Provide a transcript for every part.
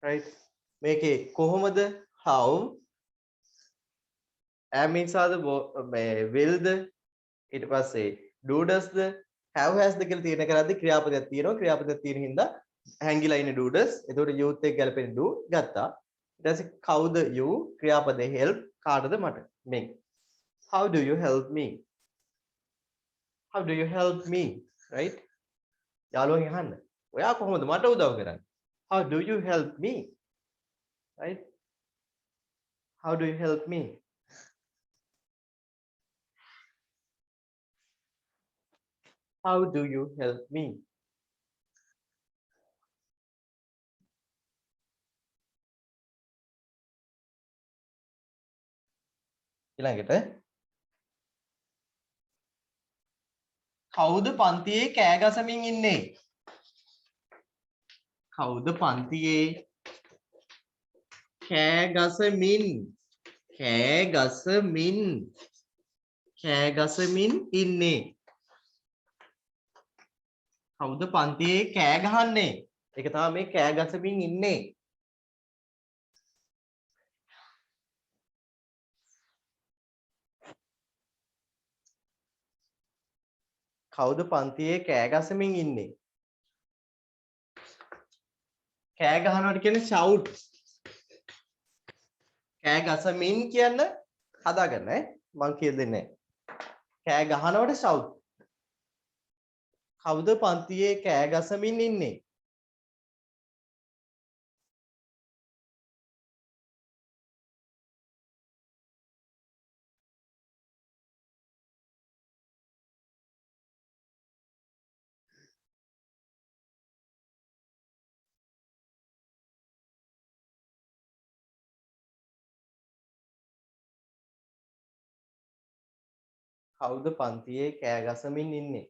right? මේකේ කොහොමද? how am ඉස්සාද willද ඊට පස්සේ do doesද have hasද කියලා තියෙන කරද්දි ක්‍රියාපදයක් තියෙනවා. ක්‍රියාපදයක් තියෙන හින්දා හැංගිලා ඉන්නේ do does. එතකොට youth එක ගැලපෙන do ගත්තා. ඊට පස්සේ කවුද you ක්‍රියාපදේ help කාටද මට me. How do you help me? How do you help me? Right? යාළුවන්ගෙන් අහන්න. ඔයා කොහොමද මට උදව් කරන්නේ? How do you help me? Right? How do you help me? How do you help me? ඊළඟට කවුද පන්තියේ කෑ ගසමින් ඉන්නේ? කවුද පන්තියේ කෑ ගසමින් ඉන්නේ? කවුද පන්තියේ කෑ ගහන්නේ? ඒක තමයි මේ කෑ ගසමින් ඉන්නේ. කවුද පන්තියේ කෑ ගසමින් ඉන්නේ? කෑ ගහනවට කියන්නේ shout. කෑ ගසමින් කියන්න හදාගන්න ඈ. මං කියලා දෙන්නේ නැහැ. කෑ ගහනවට shout. කවුද පන්තියේ කෑ ගසමින් ඉන්නේ? කවුද පන්තියේ කෑ ගසමින් ඉන්නේ?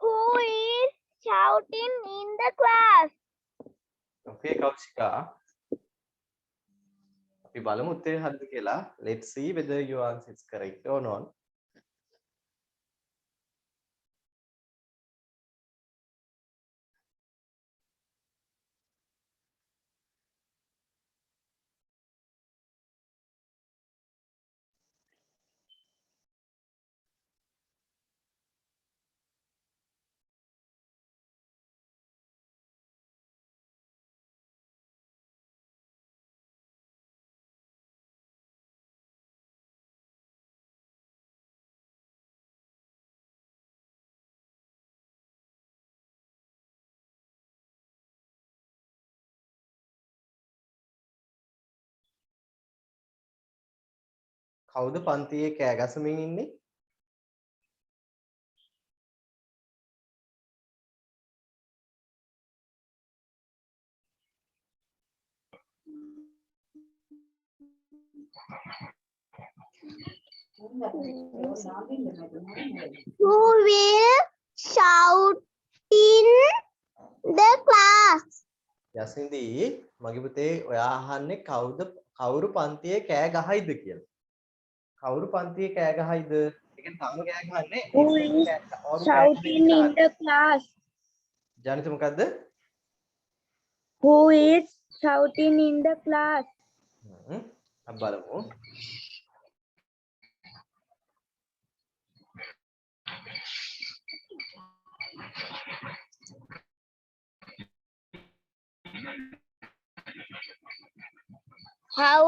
Who is shouting in the class? Okay, කෞශිකා. අපි බලමු උත්තරේ හරිද කියලා. Let's see whether your answer is correct or not. කවුද පන්තියේ කෑ ගසමින් ඉන්නේ? Who will shout in the class? යසින්දී මගේ පුතේ ඔයා අහන්නේ කවුරු පන්තියේ කෑ ගහයිද කියලා. කවුරු පන්තියේ කෑ ගහයිද? ඒ කියන්නේ තම කෑ ගහන්නේ. Who is shouting in the class? ජානිත මොකද්ද? Who is shouting in the class? අපි බලමු. How?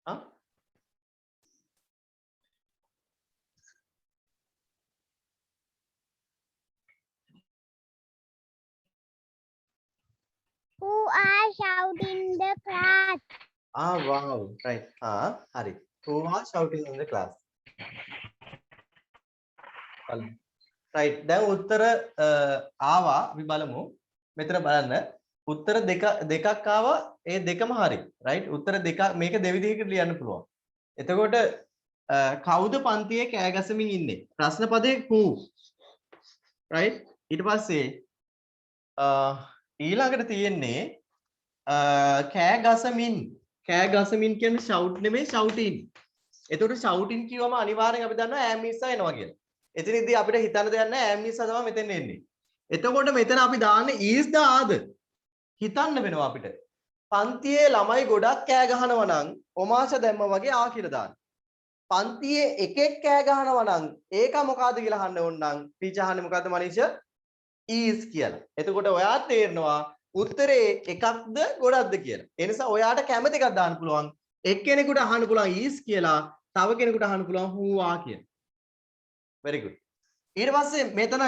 Huh? Who are shouting in the class? Ah, wow, right. Hari. Who are shouting in the class? Right. දැන් උත්තර ආවා අපි බලමු. මෙතන බලන්න. උත්තර දෙකක් ආවා ඒ දෙකම හරි right උත්තර දෙක මේක දෙවිදිහකට ලියන්න පුළුවන් එතකොට කවුද පන්තියේ කෑ ගසමින් ඉන්නේ ප්‍රශ්න පදේ who right ඊට පස්සේ ඊළඟට තියෙන්නේ කෑ ගසමින් කියන්නේ shout නෙමෙයි shouting එතකොට shouting කියවම අනිවාර්යෙන් අපි දන්නවා ඈමිස්සා එනවා කියලා එතනදී අපිට හිතන්න දෙයක් නැහැ ඈමිස්සා තමයි මෙතෙන් එන්නේ එතකොට මෙතන අපි දාන්නේ is the other හිතන්න වෙනවා අපිට. පන්තියේ ළමයි ගොඩක් කෑ ගහනවා නම් ඔමාෂ දැම්ම වගේ ආ කියලා දාන්න. පන්තියේ එකෙක් කෑ ගහනවා නම් ඒක මොකද්ද කියලා අහන්න ඕන නම් ටීචර් අහන්නේ මොකද්ද මනීෂ? is කියලා. එතකොට ඔයාට තේරෙනවා උත්තරේ එකක්ද ගොඩක්ද කියලා. ඒ නිසා ඔයාට කැමති එකක් දාන්න පුළුවන්. එක්කෙනෙකුට අහන්න පුළුවන් is කියලා, තව කෙනෙකුට අහන්න පුළුවන් who are කියලා. very good. ඊට පස්සේ මෙතන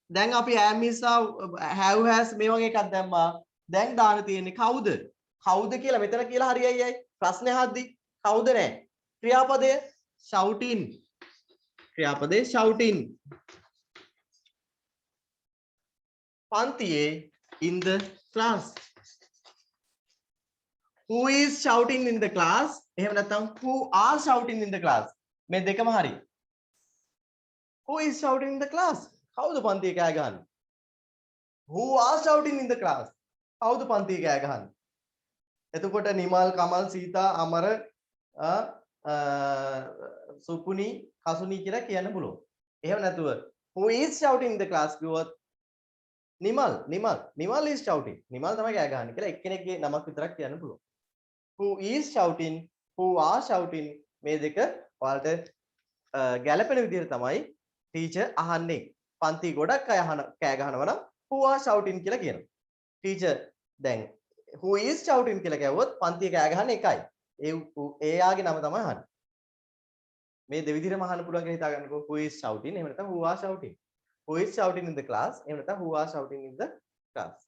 දැන් අපි am is have has මේ වගේ එකක් දැම්මා දැන් දාන්න තියෙන්නේ කවුද කියලා මෙතන කියලා හරියයි අය ප්‍රශ්නේ අහද්දි කවුද නැහැ ක්‍රියාපදය shouting පන්තියේ in the class who is shouting in the class එහෙම නැත්නම් who are shouting in the class මේ දෙකම හරි who is shouting in the class කවුද පන්තියේ කෑ ගහන්නේ? Who are shouting in the class? කවුද පන්තියේ කෑ ගහන්නේ? එතකොට නිමල්, කමල්, සීතා, අමර, සුපුනි, කසුනි කියලා කියන්න පුළුවන්. එහෙම නැතුව who is shouting in the class කිව්වොත් නිමල් is shouting. නිමල් තමයි කෑ ගහන්නේ කියලා එක්කෙනෙක්ගේ නමක් විතරක් කියන්න පුළුවන්. Who is shouting? Who are shouting? මේ දෙක ඔයාලට ගැළපෙන විදිහට තමයි ටීචර් අහන්නේ. පන්ති ගොඩක් අය කෑ ගහනවා නම් who are shouting කියලා කියනවා. ටීචර් දැන් who is shouting කියලා කිව්වොත් පන්තියේ කෑ ගහන්නේ එකයි. එයාගේ නම තමයි අහන්නේ. මේ දෙවිදිහටම අහන්න පුළුවන් කියලා හිතාගන්නකෝ who is shouting එහෙම නැත්නම් who are shouting. Who is shouting in the class එහෙම නැත්නම් who are shouting in the class.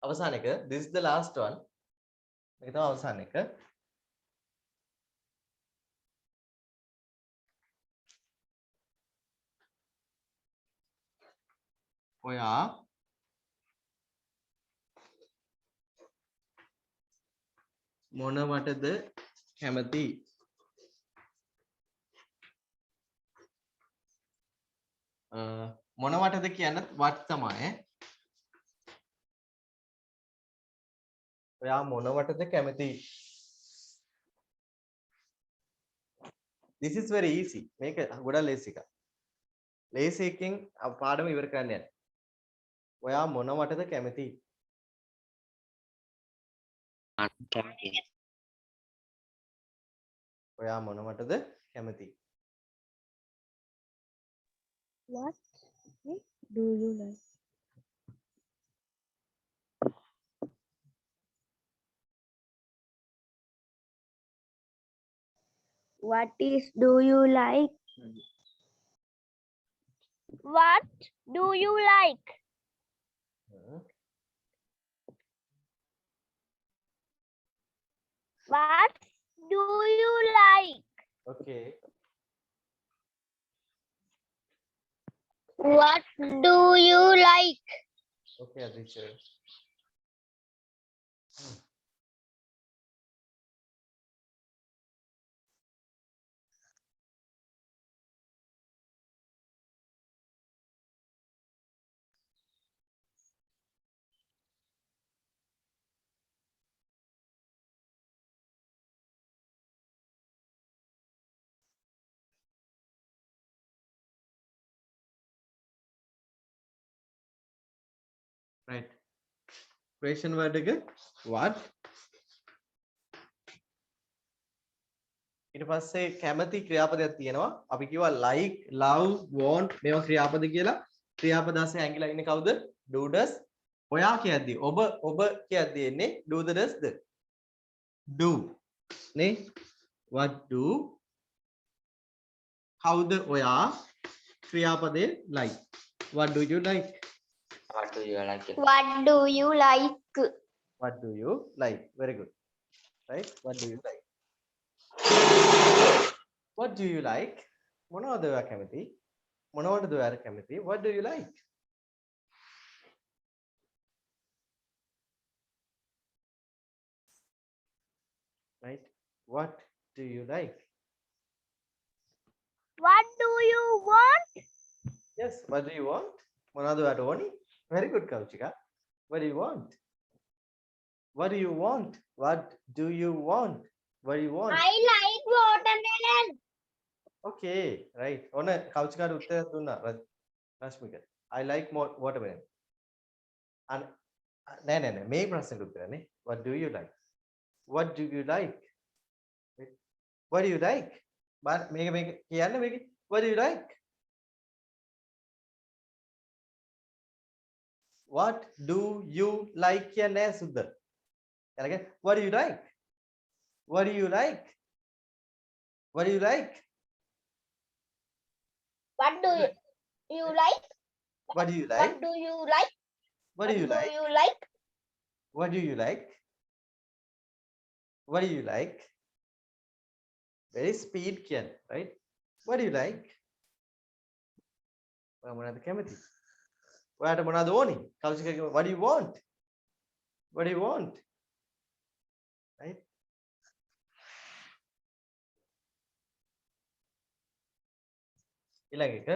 අවසාන එක this is the last one මේක තමයි අවසාන එක ඔයා මොනවටද කැමති මොනවටද කියන්න what තමයි ඔයා මොනවටද කැමති this is very easy මේක ගොඩක් ලේසි එකක් ලේසි එකකින් පාඩම ඉවර කරන්න යන්න ඔයා මොනවටද කැමති ඔයා මොනවටද කැමති What do you like? What is do you like? What do you like? What do you like? okay What do you like? okay Aditya right question word එක what ඊට පස්සේ කැමති ක්‍රියාපදයක් තියෙනවා. අපි කිව්වා like, love, want මේවා ක්‍රියාපද කියලා. ක්‍රියාපද ASCII හැංගිලා ඉන්නේ කවුද? do does. ඔයා කියද්දි ඔබ කියද්දි එන්නේ do the does the. do නේ what do කවුද ඔයා ක්‍රියාපදේ like. what do you like? What do you like? What do you like? what do you like? Very good. Right? what do you like? what do you like? මොනවද ඔයා කැමති? මොනවටද ඔයා කැමති? what do you like? right? what do you like? What do you want? yes, what do you want? මොනවද ඔයාට ඕනි? very good කෞචිකා. what do you want? what do you want? what do you want? what do you want? I like watermelon. okay, right. ඔන්න කෞචිකාට උත්තරයක් දුන්නා Rashmika. I like more watermelon. නෑ මේ ප්‍රශ්නෙට උත්තරනේ. what do you like? what do you like? what do you like? මේක කියන්න මේක what do you like? what do you like කියන්නේ සුද්ද. එනක what do you like? what do you like? what do you like? What do you like? what do you What like? do you like? what do you Do like? you like? what do you like? what do you like? very speed කියන්නේ right? what do you like? ඔයා මොනවද කැමති? ඔයාට මොනවද ඕනි? කෞශික කියනවා what do you want? what do you want? right? ඊළඟ එක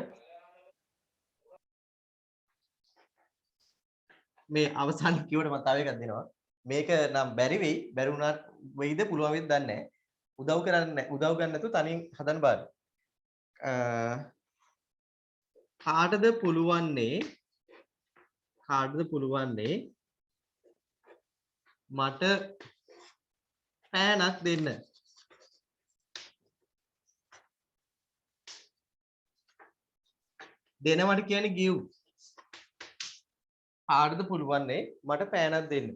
මේ අවසාන කිව්වට මම තව එකක් දෙනවා. මේක නම් බැරි වෙයි. බැරි වුණාට වෙයිද පුළුවන් වෙයිද දන්නේ නැහැ. උදව් ගන්න නැතුව තනියෙන් හදන්න බෑ. කාටද පුළුවන්නේ මට පෑනක් දෙන්න? දෙනවට කියන්නේ give. කාටද පුළුවන්නේ මට පෑනක් දෙන්න?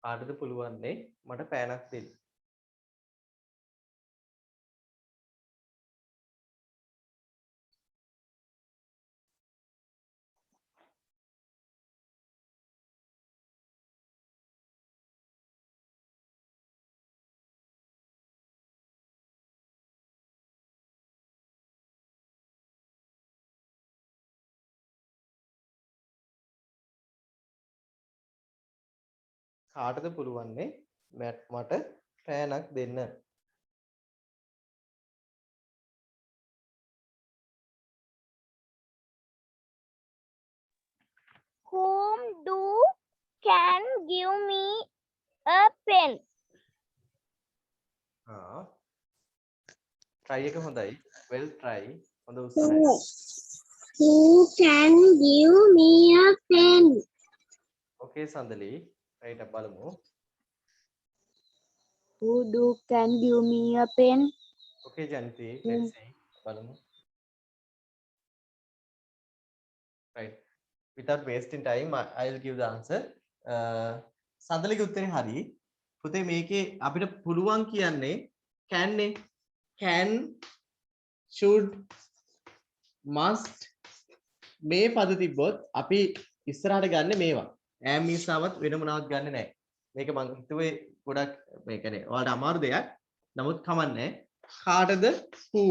කාටද පුළුවන්නේ මට පෑනක් දෙන්න? කාටද පුළුවන්නේ මට පෑනක් දෙන්න? Whom do can give me a pen? try එක හොඳයි. well try. හොඳ උත්තරයි. Who can give me a pen? okay සඳලි. right බලමු. Who do can give me a pen? okay ජනිති. let's see. බලමු. right. without wasting time I'll give the answer. සඳලිගේ උත්තරේ හරි. පුතේ මේකේ අපිට පුළුවන් කියන්නේ can නේ. can, should, must මේ පද තිබ්බොත් අපි ඉස්සරහට ගන්න මේවා. am is ආවත් වෙන මොනවත් ගන්නෙ නැහැ. මේක මම හිතුවේ ගොඩක් මේ කියන්නේ ඔයාලට අමාරු දෙයක්. නමුත් කමන්නේ. කාටද who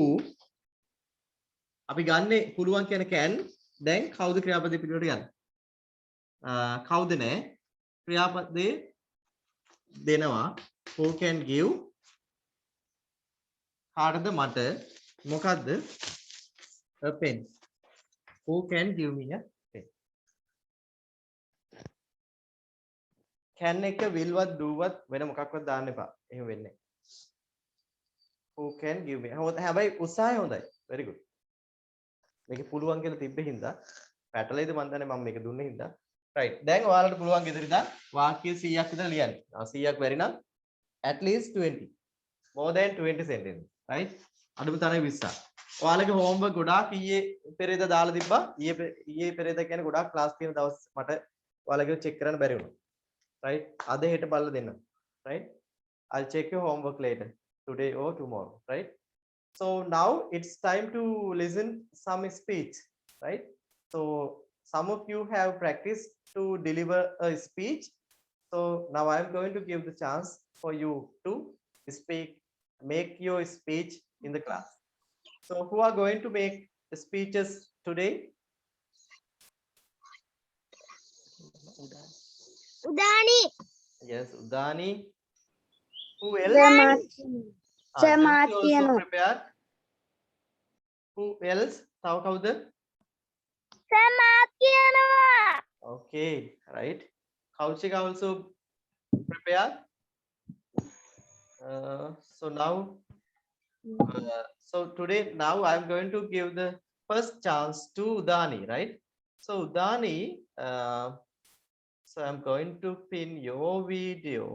අපි ගන්නේ පුළුවන් කියන can. දැන් කවුද ක්‍රියාපදේ පිළිවෙලට යන්නේ? කවුද නැහැ? ක්‍රියාපදේ දෙනවා. who can give කාටද මට මොකද්ද? a pen. who can give me a pen? can එක will වත් do වත් වෙන මොකක්වත් දාන්න එපා. එහෙම වෙන්නේ නැහැ. who can give me හැබැයි උත්සාහය හොඳයි very good මේක පුළුවන් කියලා තිබ්බ හින්දා පැටලෙයිද මන් දන්නේ මම මේක දුන්නේ හින්දා right දැන් ඔයාලට පුළුවන් ගෙදර ඉඳන් වාක්‍ය 100ක් විතර ලියන්න 100ක් බැරි නම් at least 20 more than 20 sentence right අඩුම තරමේ 20ක් ඔයාලගේ homework ගොඩාක් ඊයේ පෙරේද දාලා තිබ්බා ඊයේ පෙරේද කියන්නේ ගොඩාක් class තියෙන දවස් මට ඔයාලගේ check කරන්න බැරි වුණා right අද හෙට බලලා දෙන්න right I'll check your homework later today or tomorrow right so now it's time to listen some speech right so some of you have practiced to deliver a speech so now I'm going to give the chance for you to speak make your speech in the class so who are going to make speeches today Udani. yes Udani who else Jansi also prepared who else තව කවුද okay right Kaushik also prepared so now so today now I'm going to give the first chance to Udani right so Udani so I'm going to pin your video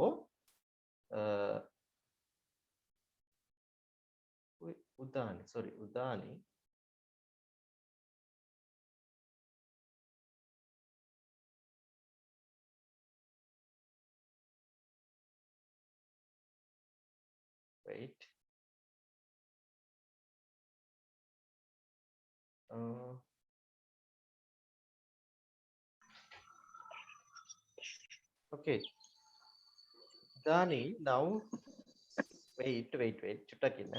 Udani sorry Udani wait okay Dani now wait චුට්ටක් ඉන්න